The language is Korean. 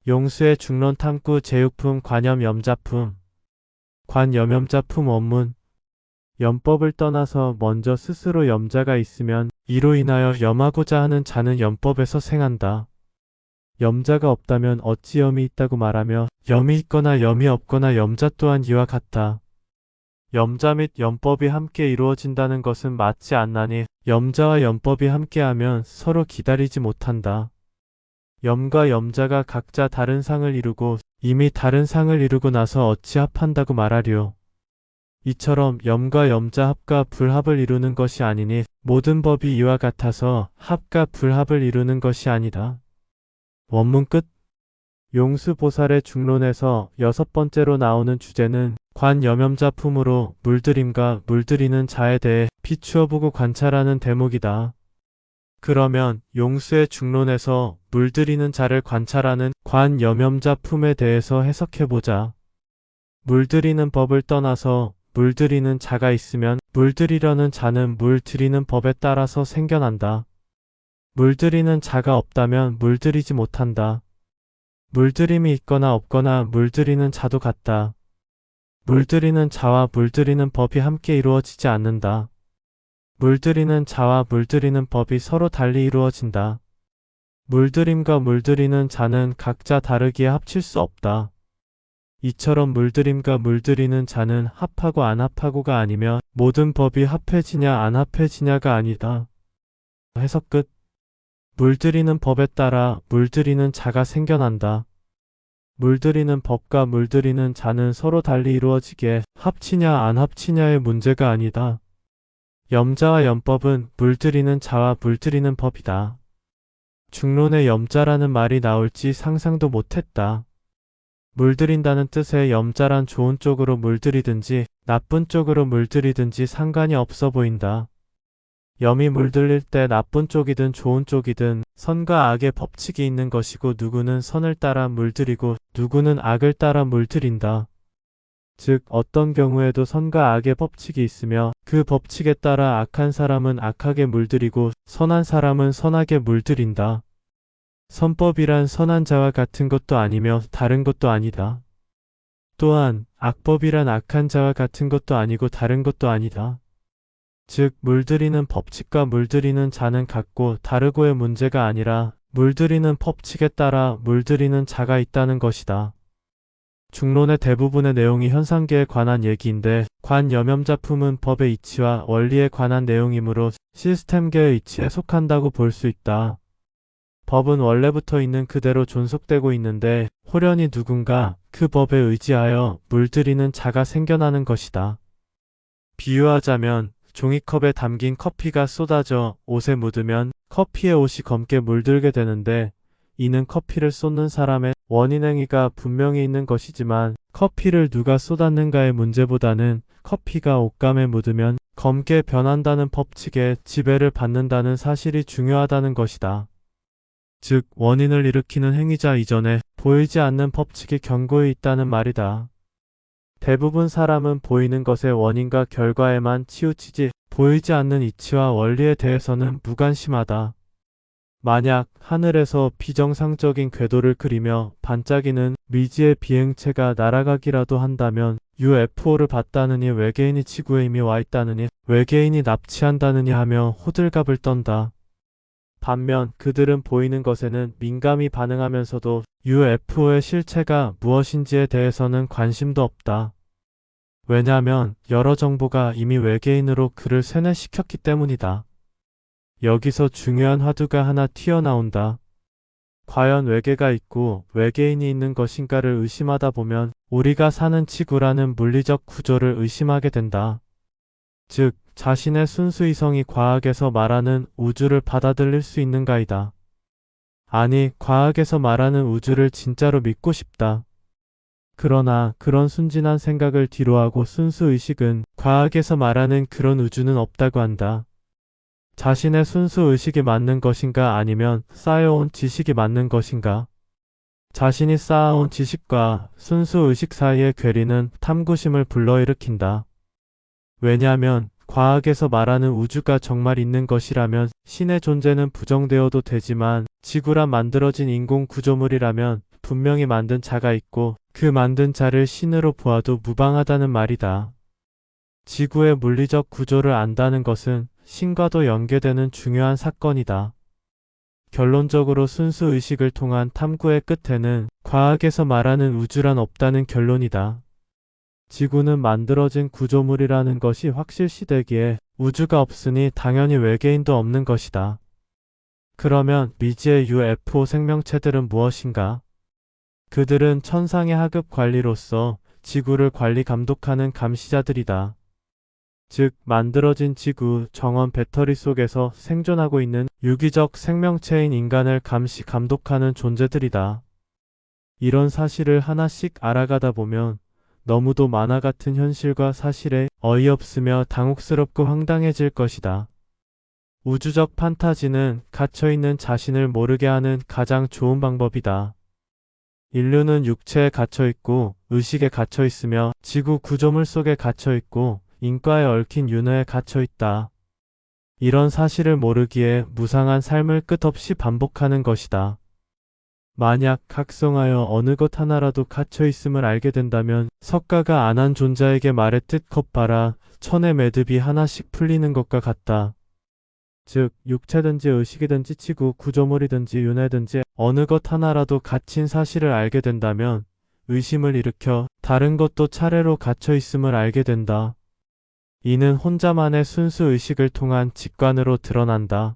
용수의 중론 탐구 제육품 관염 염자품. 관염염자품 원문. 염법을 떠나서 먼저 스스로 염자가 있으면 이로 인하여 염하고자 하는 자는 염법에서 생한다. 염자가 없다면 어찌 염이 있다고 말하며 염이 있거나 염이 없거나 염자 또한 이와 같다. 염자 및 염법이 함께 이루어진다는 것은 맞지 않나니 염자와 염법이 함께하면 서로 기다리지 못한다. 염과 염자가 각자 다른 상을 이루고 이미 다른 상을 이루고 나서 어찌 합한다고 말하리요. 이처럼 염과 염자 합과 불합을 이루는 것이 아니니 모든 법이 이와 같아서 합과 불합을 이루는 것이 아니다. 원문 끝. 용수보살의 중론에서 6번째로 나오는 주제는 관염염자품으로 물들임과 물들이는 자에 대해 비추어보고 관찰하는 대목이다. 그러면 용수의 중론에서 물들이는 자를 관찰하는 관염염자품에 대해서 해석해보자. 물들이는 법을 떠나서 물들이는 자가 있으면 물들이려는 자는 물들이는 법에 따라서 생겨난다. 물들이는 자가 없다면 물들이지 못한다. 물들임이 있거나 없거나 물들이는 자도 같다. 물들이는 자와 물들이는 법이 함께 이루어지지 않는다. 물들이는 자와 물들이는 법이 서로 달리 이루어진다. 물들임과 물들이는 자는 각자 다르기에 합칠 수 없다. 이처럼 물들임과 물들이는 자는 합하고 안 합하고가 아니며 모든 법이 합해지냐 안 합해지냐가 아니다. 해석 끝. 물들이는 법에 따라 물들이는 자가 생겨난다. 물들이는 법과 물들이는 자는 서로 달리 이루어지기에 합치냐 안 합치냐의 문제가 아니다. 염자와 염법은 물들이는 자와 물들이는 법이다. 중론에 염자라는 말이 나올지 상상도 못했다. 물들인다는 뜻의 염자란 좋은 쪽으로 물들이든지 나쁜 쪽으로 물들이든지 상관이 없어 보인다. 염이 물들릴 때 나쁜 쪽이든 좋은 쪽이든 선과 악의 법칙이 있는 것이고 누구는 선을 따라 물들이고 누구는 악을 따라 물들인다. 즉 어떤 경우에도 선과 악의 법칙이 있으며 그 법칙에 따라 악한 사람은 악하게 물들이고 선한 사람은 선하게 물들인다. 선법이란 선한 자와 같은 것도 아니며 다른 것도 아니다. 또한 악법이란 악한 자와 같은 것도 아니고 다른 것도 아니다. 즉 물들이는 법칙과 물들이는 자는 같고 다르고의 문제가 아니라 물들이는 법칙에 따라 물들이는 자가 있다는 것이다. 중론의 대부분의 내용이 현상계에 관한 얘기인데 관염염자품은 법의 이치와 원리에 관한 내용이므로 시스템계의 이치에 속한다고 볼 수 있다. 법은 원래부터 있는 그대로 존속되고 있는데 호련히 누군가 그 법에 의지하여 물들이는 자가 생겨나는 것이다. 비유하자면 종이컵에 담긴 커피가 쏟아져 옷에 묻으면 커피의 옷이 검게 물들게 되는데 이는 커피를 쏟는 사람의 원인 행위가 분명히 있는 것이지만 커피를 누가 쏟았는가의 문제보다는 커피가 옷감에 묻으면 검게 변한다는 법칙에 지배를 받는다는 사실이 중요하다는 것이다. 즉 원인을 일으키는 행위자 이전에 보이지 않는 법칙이 견고히 있다는 말이다. 대부분 사람은 보이는 것의 원인과 결과에만 치우치지 보이지 않는 이치와 원리에 대해서는 무관심하다. 만약 하늘에서 비정상적인 궤도를 그리며 반짝이는 미지의 비행체가 날아가기라도 한다면 UFO를 봤다느니 외계인이 지구에 이미 와 있다느니 외계인이 납치한다느니 하며 호들갑을 떤다. 반면 그들은 보이는 것에는 민감히 반응하면서도 UFO의 실체가 무엇인지에 대해서는 관심도 없다. 왜냐하면 여러 정보가 이미 외계인으로 그를 세뇌시켰기 때문이다. 여기서 중요한 화두가 하나 튀어나온다. 과연 외계가 있고 외계인이 있는 것인가를 의심하다 보면 우리가 사는 지구라는 물리적 구조를 의심하게 된다. 즉 자신의 순수이성이 과학에서 말하는 우주를 받아들일 수 있는가이다. 아니 과학에서 말하는 우주를 진짜로 믿고 싶다. 그러나 그런 순진한 생각을 뒤로하고 순수의식은 과학에서 말하는 그런 우주는 없다고 한다. 자신의 순수의식이 맞는 것인가 아니면 쌓여온 지식이 맞는 것인가? 자신이 쌓아온 지식과 순수의식 사이의 괴리는 탐구심을 불러일으킨다. 왜냐하면 과학에서 말하는 우주가 정말 있는 것이라면 신의 존재는 부정되어도 되지만 지구란 만들어진 인공 구조물이라면 분명히 만든 자가 있고 그 만든 자를 신으로 보아도 무방하다는 말이다. 지구의 물리적 구조를 안다는 것은 신과도 연계되는 중요한 사건이다. 결론적으로 순수 의식을 통한 탐구의 끝에는 과학에서 말하는 우주란 없다는 결론이다. 지구는 만들어진 구조물이라는 것이 확실시되기에 우주가 없으니 당연히 외계인도 없는 것이다. 그러면 미지의 UFO 생명체들은 무엇인가? 그들은 천상의 하급 관리로서 지구를 관리 감독하는 감시자들이다. 즉, 만들어진 지구 정원 배터리 속에서 생존하고 있는 유기적 생명체인 인간을 감시 감독하는 존재들이다. 이런 사실을 하나씩 알아가다 보면 너무도 만화 같은 현실과 사실에 어이없으며 당혹스럽고 황당해질 것이다. 우주적 판타지는 갇혀있는 자신을 모르게 하는 가장 좋은 방법이다. 인류는 육체에 갇혀있고 의식에 갇혀있으며 지구 구조물 속에 갇혀있고 인과에 얽힌 윤회에 갇혀있다. 이런 사실을 모르기에 무상한 삶을 끝없이 반복하는 것이다. 만약 각성하여 어느 것 하나라도 갇혀있음을 알게 된다면 석가가 안한 존자에게 말했듯 것 봐라 천의 매듭이 하나씩 풀리는 것과 같다. 즉 육체든지 의식이든지 지구 구조물이든지 윤회든지 어느 것 하나라도 갇힌 사실을 알게 된다면 의심을 일으켜 다른 것도 차례로 갇혀있음을 알게 된다. 이는 혼자만의 순수 의식을 통한 직관으로 드러난다.